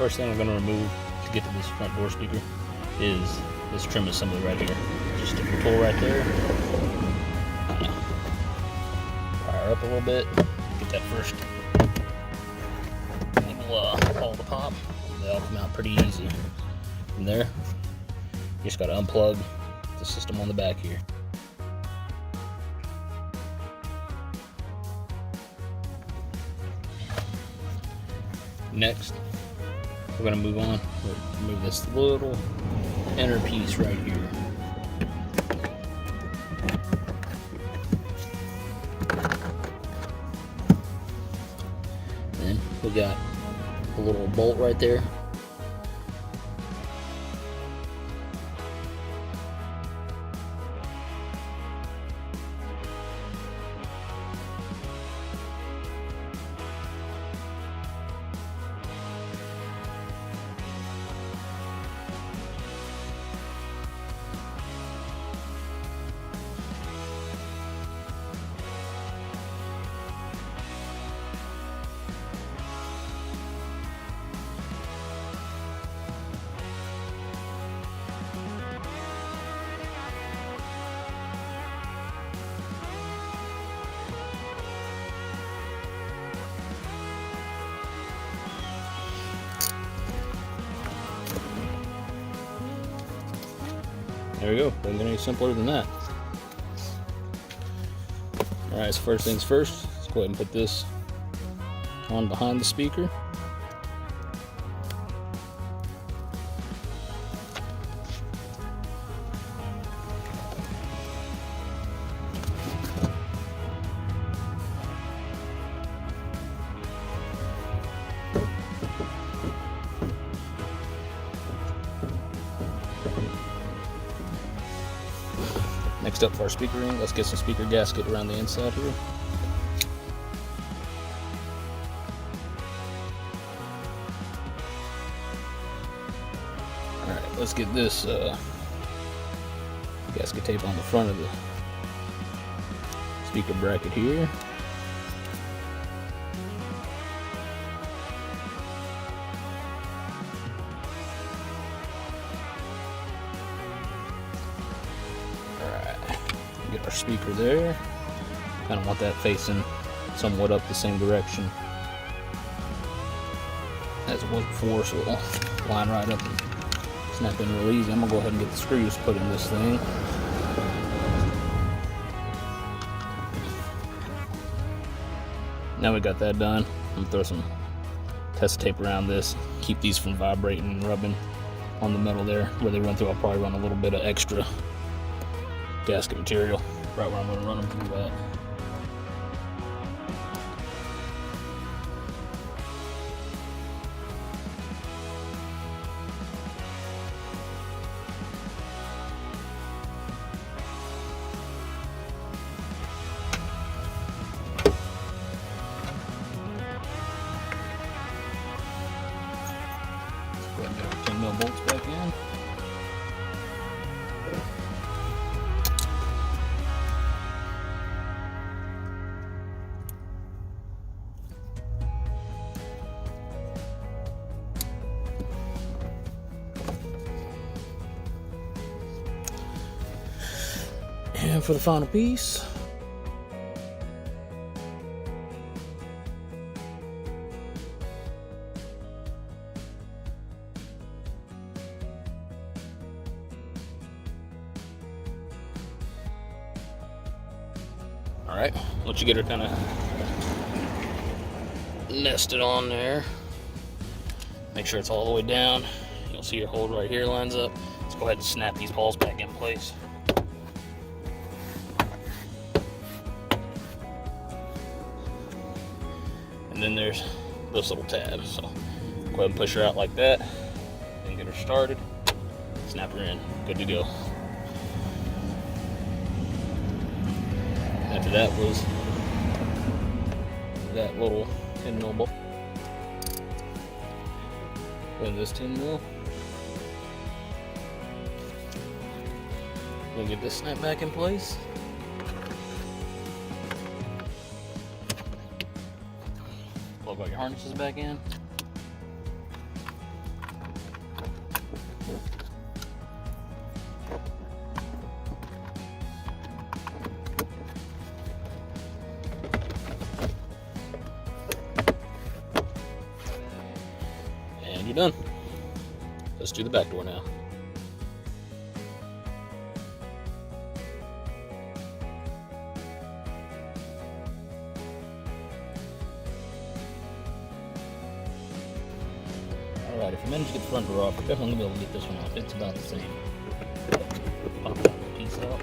first thing I'm going to remove to get to this front door speaker is this trim assembly right here. Just stick your tool right there, fire up a little bit, get that first little hole to pop. They'll come out pretty easy. From there, you just got to unplug the system on the back here. Next, we're going to move on. We'll remove this little inner piece right here. Then we got a little bolt right there. There we go. Doesn't get any simpler than that. Alright, so first things first, let's go ahead and put this on behind the speaker. Next up for our speaker ring, let's get some speaker gasket around the inside here. Alright, let's get this gasket tape on the front of the speaker bracket here. Get our speaker there. Kind of want that facing somewhat up the same direction as it was before, so it'll line right up and snap in real easy. I'm gonna go ahead and get the screws put in this thing. Now we got that done, I'm gonna throw some test tape around this, keep these from vibrating and rubbing on the metal there where they run through. I'll probably run a little bit of extra gasket material right where I'm going to run them through that. Let's go ahead and get our 10mm bolts back in. And for the final piece, alright, once you get her kind of nested on there, make sure it's all the way down. You'll see your hole right here lines up. Let's go ahead and snap these balls back in place. And then there's this little tab, so go ahead and push her out like that and get her started, snap her in, good to go. After that was that little 10mm bolt. And this 10mm. We'll get this snap back in place. Plug all your harnesses back in. you're done. Let's do the back door now. Alright, if you manage to get the front door off, you're definitely going to be able to get this one off. It's about the same. Pop that piece out.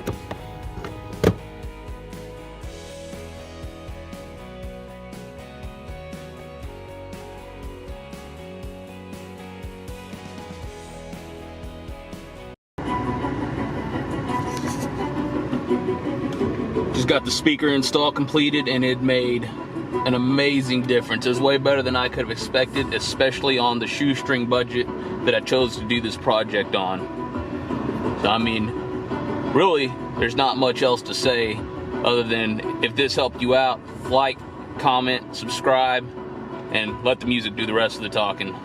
Just got the speaker install completed, and it made an amazing difference. It was way better than I could have expected, especially on the shoestring budget that I chose to do this project on. So I mean, really, there's not much else to say other than if this helped you out, like, comment, subscribe, and let the music do the rest of the talking.